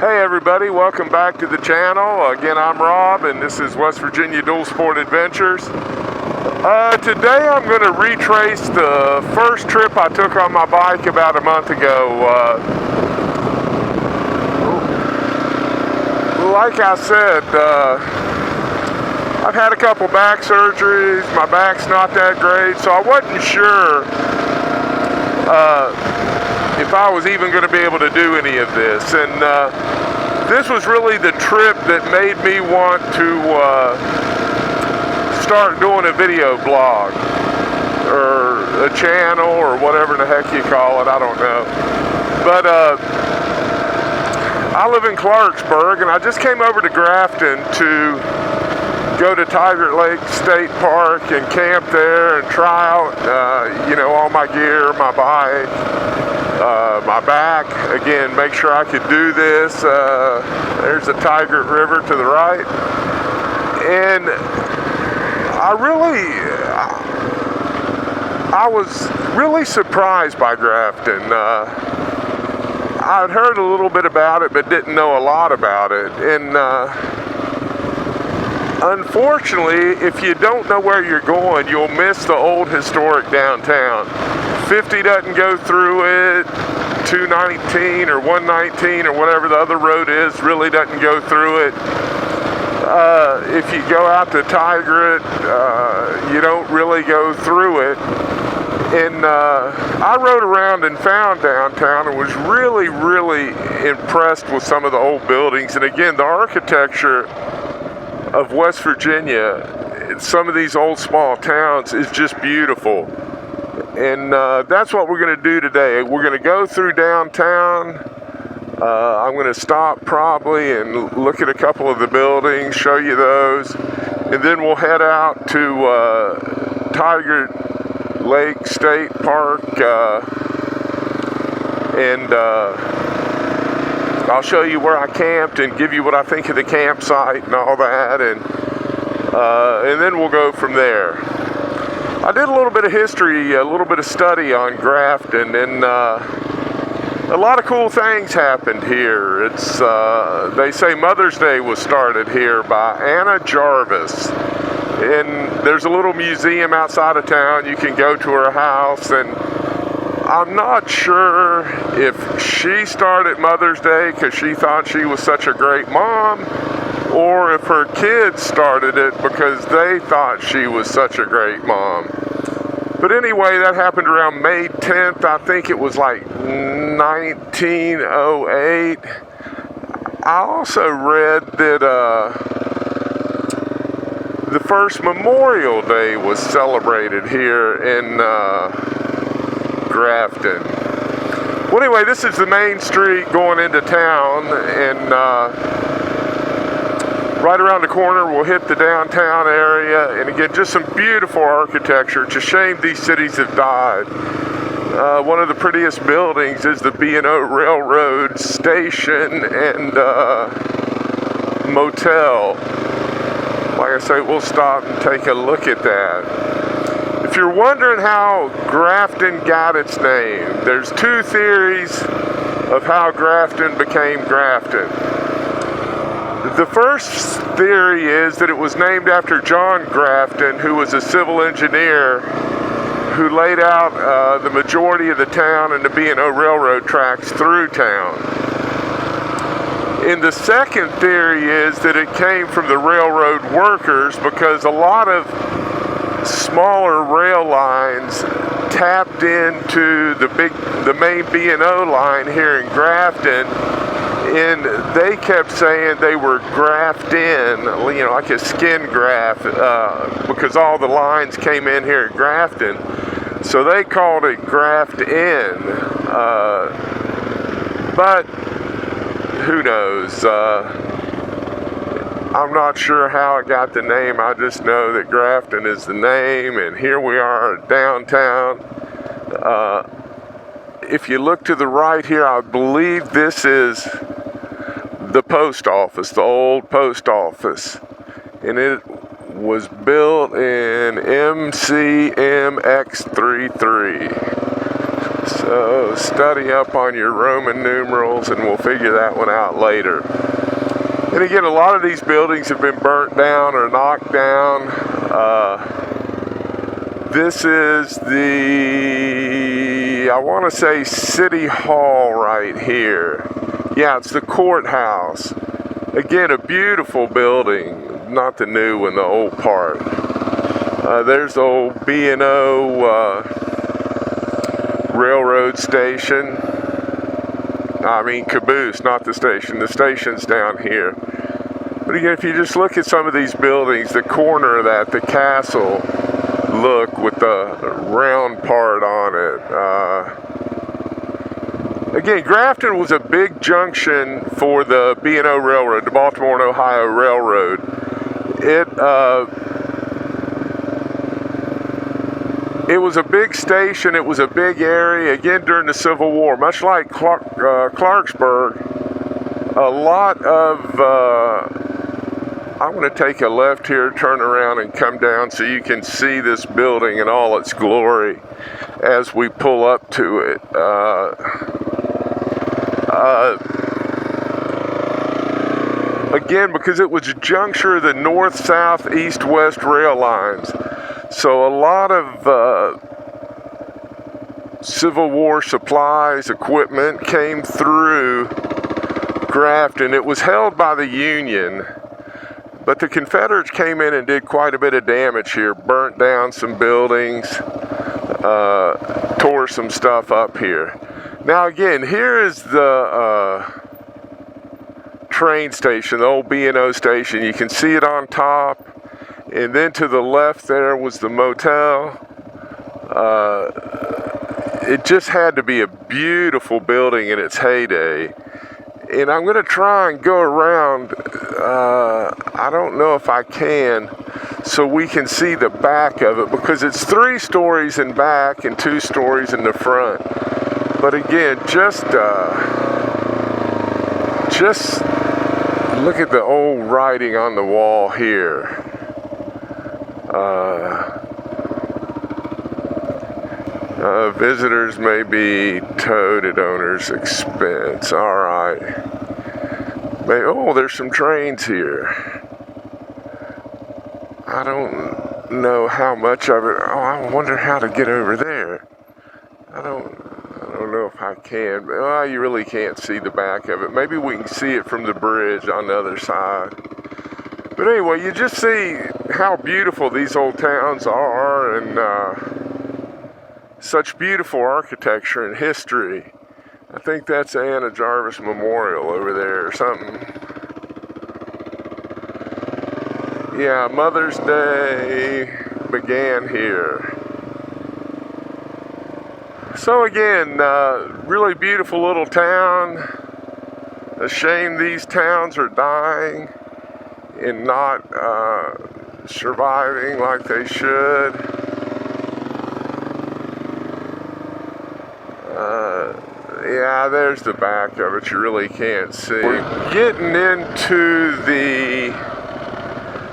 Hey everybody, welcome back to the channel. Again, I'm Rob and this is West Virginia Dual Sport Adventures. Today I'm going to retrace the first trip I took on my bike about a month ago. Like I said, I've had a couple back surgeries. My back's not that great, so I wasn't sure if I was even going to be able to do any of this. And this was really the trip that made me want to start doing a video blog or a channel or whatever the heck you call it. I don't know. But I live in Clarksburg, and I just came over to Grafton to go to Tygart Lake State Park and camp there and try out, all my gear, my bike, my back. Again, make sure I could do this. There's the Tygart River to the right. And I was really surprised by Grafton. I'd heard a little bit about it, but didn't know a lot about it. And unfortunately, if you don't know where you're going, you'll miss the old historic downtown. 50 doesn't go through it, 219 or 119 or whatever the other road is really doesn't go through it. If you go out to Tygart, you don't really go through it. And I rode around and found downtown and was really, really impressed with some of the old buildings. And again, the architecture of West Virginia, some of these old small towns, is just beautiful. And that's what we're going to do today. We're going to go through downtown. I'm going to stop probably and look at a couple of the buildings, show you those. And then we'll head out to Tygart Lake State Park, and I'll show you where I camped and give you what I think of the campsite and all that, and then we'll go from there. I did a little bit of history, a little bit of study on Grafton, and a lot of cool things happened here. It's they say Mother's Day was started here by Anna Jarvis. And there's a little museum outside of town. You can go to her house, and I'm not sure if she started Mother's Day because she thought she was such a great mom, or if her kids started it because they thought she was such a great mom. But anyway, that happened around May 10th. I think it was like 1908. I also read that the first Memorial Day was celebrated here in Grafton. Well, anyway, this is the main street going into town, and right around the corner we'll hit the downtown area. And again, just some beautiful architecture. It's a shame these cities have died. One of the prettiest buildings is the B&O Railroad Station and Motel. Like I say, we'll stop and take a look at that. If you're wondering how Grafton got its name, there's two theories of how Grafton became Grafton. The first theory is that it was named after John Grafton, who was a civil engineer who laid out the majority of the town and the B&O Railroad tracks through town. And the second theory is that it came from the railroad workers because a lot of smaller rail lines tapped into the main B&O line here in Grafton, and they kept saying they were grafted in, like a skin graft, because all the lines came in here at Grafton. So they called it graft in. But who knows? I'm not sure how it got the name. I just know that Grafton is the name, and here we are downtown. If you look to the right here, I believe this is the post office, the old post office, and it was built in MCMX33. So study up on your Roman numerals and we'll figure that one out later. And again, a lot of these buildings have been burnt down or knocked down. This is the, I want to say, City Hall right here. Yeah, it's the courthouse. Again, a beautiful building. Not the new one, the old part. There's the old B&O railroad station. I mean caboose, not the station. The station's down here. But again, if you just look at some of these buildings, the corner of that, the castle look with the round part on it. Again, Grafton was a big junction for the B&O Railroad, the Baltimore and Ohio Railroad. It was a big station, it was a big area, again during the Civil War. Much like Clarksburg, a lot of, I'm going to take a left here, turn around and come down so you can see this building in all its glory as we pull up to it. Again, because it was a juncture of the north, south, east, west rail lines. So a lot of Civil War supplies, equipment came through Grafton. It was held by the Union, but the Confederates came in and did quite a bit of damage here, burnt down some buildings, tore some stuff up here. Now again, here is the train station, the old B&O station. You can see it on top. And then to the left there was the motel. It just had to be a beautiful building in its heyday. And I'm going to try and go around, I don't know if I can, so we can see the back of it, because it's 3 stories in back and 2 stories in the front. But again, just look at the old writing on the wall here. Visitors may be towed at owner's expense. All right. Oh, there's some trains here. I don't know how much of it. Oh, I wonder how to get over there. I don't know if I can. But, you really can't see the back of it. Maybe we can see it from the bridge on the other side. But anyway, you just see how beautiful these old towns are, and such beautiful architecture and history. I think that's Anna Jarvis Memorial over there or something. Yeah, Mother's Day began here. So again, really beautiful little town. A shame these towns are dying and not surviving like they should. Yeah, there's the back of it. You really can't see. We're getting into the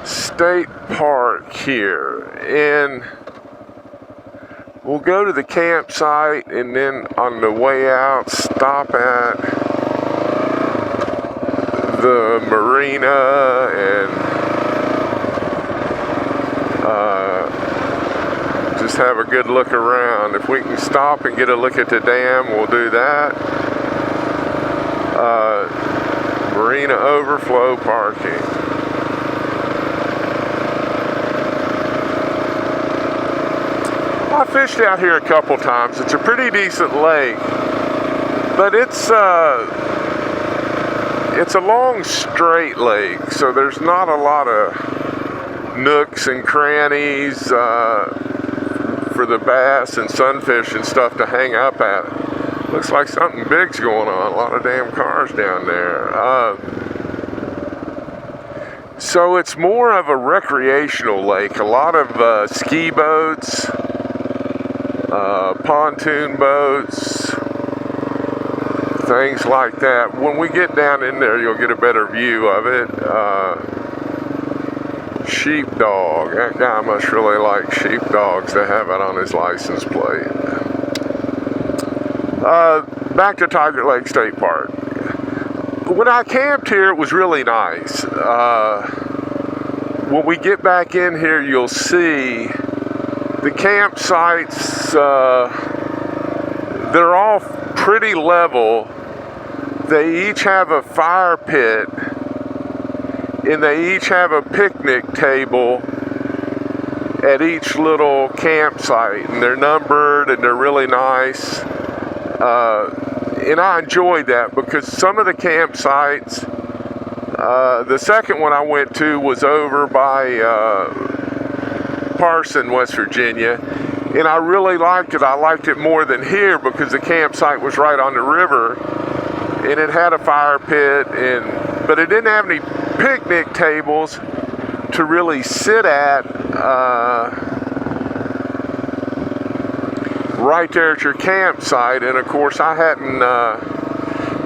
state park here, and we'll go to the campsite, and then on the way out stop at the marina and just have a good look around. If we can stop and get a look at the dam, we'll do that. Marina overflow parking. I fished out here a couple times. It's a pretty decent lake, but it's a long straight lake, so there's not a lot of nooks and crannies for the bass and sunfish and stuff to hang up at. Looks like something big's going on. A lot of damn cars down there. So it's more of a recreational lake. A lot of ski boats, pontoon boats, things like that. When we get down in there, you'll get a better view of it. Sheepdog. That guy must really like sheepdogs to have it on his license plate. Back to Tygart Lake State Park. When I camped here, it was really nice. When we get back in here, you'll see the campsites, they're all pretty level. They each have a fire pit, and they each have a picnic table at each little campsite, and they're numbered and they're really nice. And I enjoyed that because some of the campsites, the second one I went to was over by Parson, West Virginia, and I really liked it. I liked it more than here because the campsite was right on the river, and it had a fire pit, but it didn't have any picnic tables to really sit at right there at your campsite. And of course I hadn't,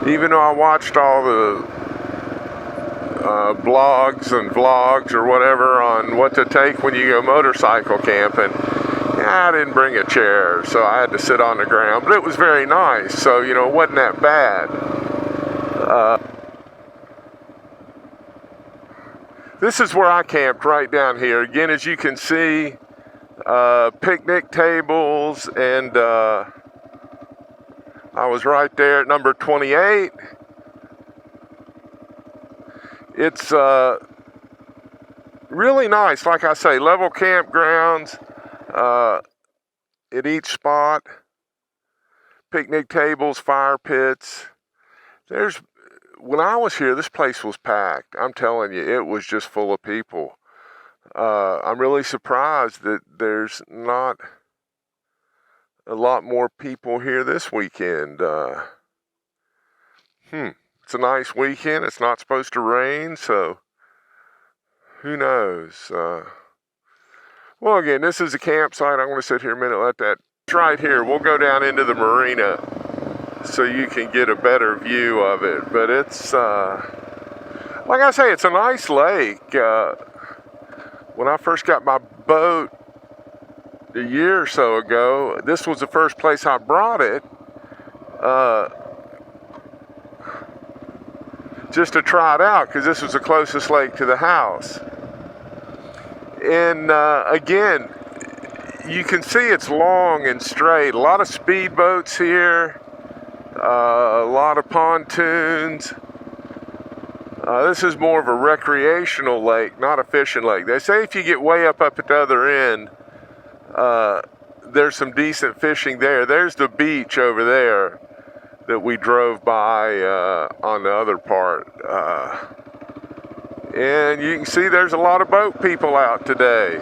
even though I watched all the blogs and vlogs or whatever on what to take when you go motorcycle camping, I didn't bring a chair, so I had to sit on the ground, but it was very nice, so it wasn't that bad. This is where I camped, right down here. Again, as you can see, picnic tables, and I was right there at number 28. It's really nice. Like I say, level campgrounds at each spot. Picnic tables, fire pits. When I was here, this place was packed. I'm telling you, it was just full of people. I'm really surprised that there's not a lot more people here this weekend. It's a nice weekend. It's not supposed to rain, so who knows? Well, again, this is a campsite. I'm going to sit here a minute, let that. It's right here. We'll go down into the marina so you can get a better view of it. But it's, like I say, it's a nice lake. When I first got my boat a year or so ago, this was the first place I brought it, just to try it out, because this was the closest lake to the house. And again, you can see it's long and straight. A lot of speedboats here, a lot of pontoons. This is more of a recreational lake, not a fishing lake. They say if you get way up at the other end, there's some decent fishing there. There's the beach over there that we drove by on the other part. And you can see there's a lot of boat people out today.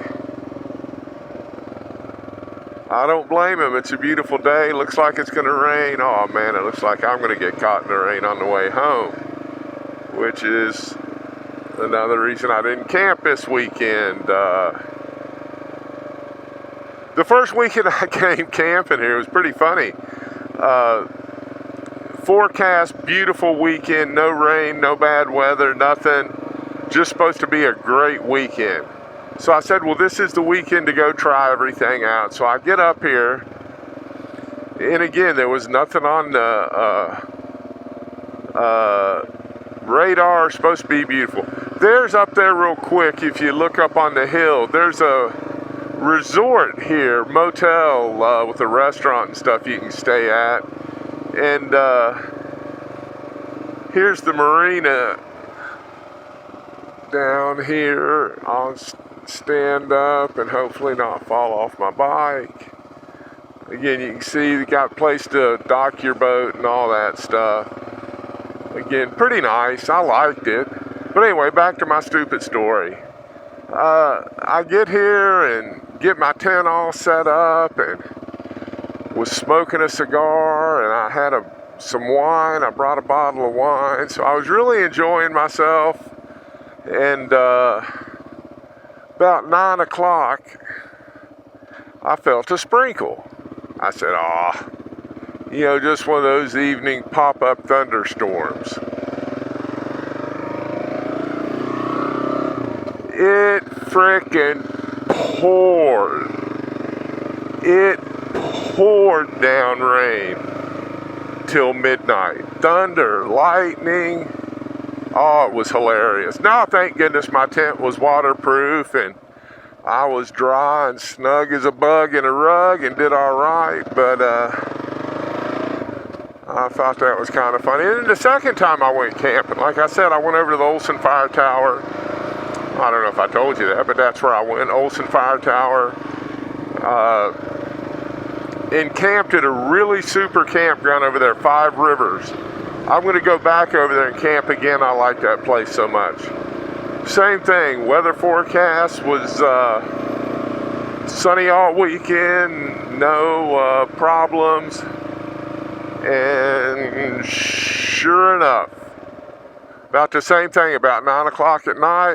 I don't blame them. It's a beautiful day. Looks like it's going to rain. Oh man, it looks like I'm going to get caught in the rain on the way home, which is another reason I didn't camp this weekend. The first weekend I came camping here was pretty funny. Forecast, beautiful weekend, no rain, no bad weather, nothing. Just supposed to be a great weekend. So I said, well, this is the weekend to go try everything out. So I get up here, and again, there was nothing on the radar. Supposed to be beautiful. There's up there real quick, if you look up on the hill, there's a resort here, motel with a restaurant and stuff you can stay at. And here's the marina down here. I'll stand up and hopefully not fall off my bike. Again, you can see you got a place to dock your boat and all that stuff. Again, pretty nice. I liked it. But anyway, back to my stupid story. I get here and get my tent all set up and was smoking a cigar, and I had some wine. I brought a bottle of wine, so I was really enjoying myself. And about 9 o'clock, I felt a sprinkle. I said, just one of those evening pop-up thunderstorms. It frickin' poured. It poured down rain. until midnight. Thunder, lightning. Oh, it was hilarious. Now, thank goodness my tent was waterproof and I was dry and snug as a bug in a rug and did all right. But I thought that was kind of funny. And then the second time I went camping, like I said, I went over to the Olson Fire Tower. I don't know if I told you that, but that's where I went, Olson Fire Tower. And camped at a really super campground over there, 5 Rivers. I'm going to go back over there and camp again. I like that place so much. Same thing, weather forecast was sunny all weekend, no problems. And sure enough, about the same thing, about 9 o'clock at night,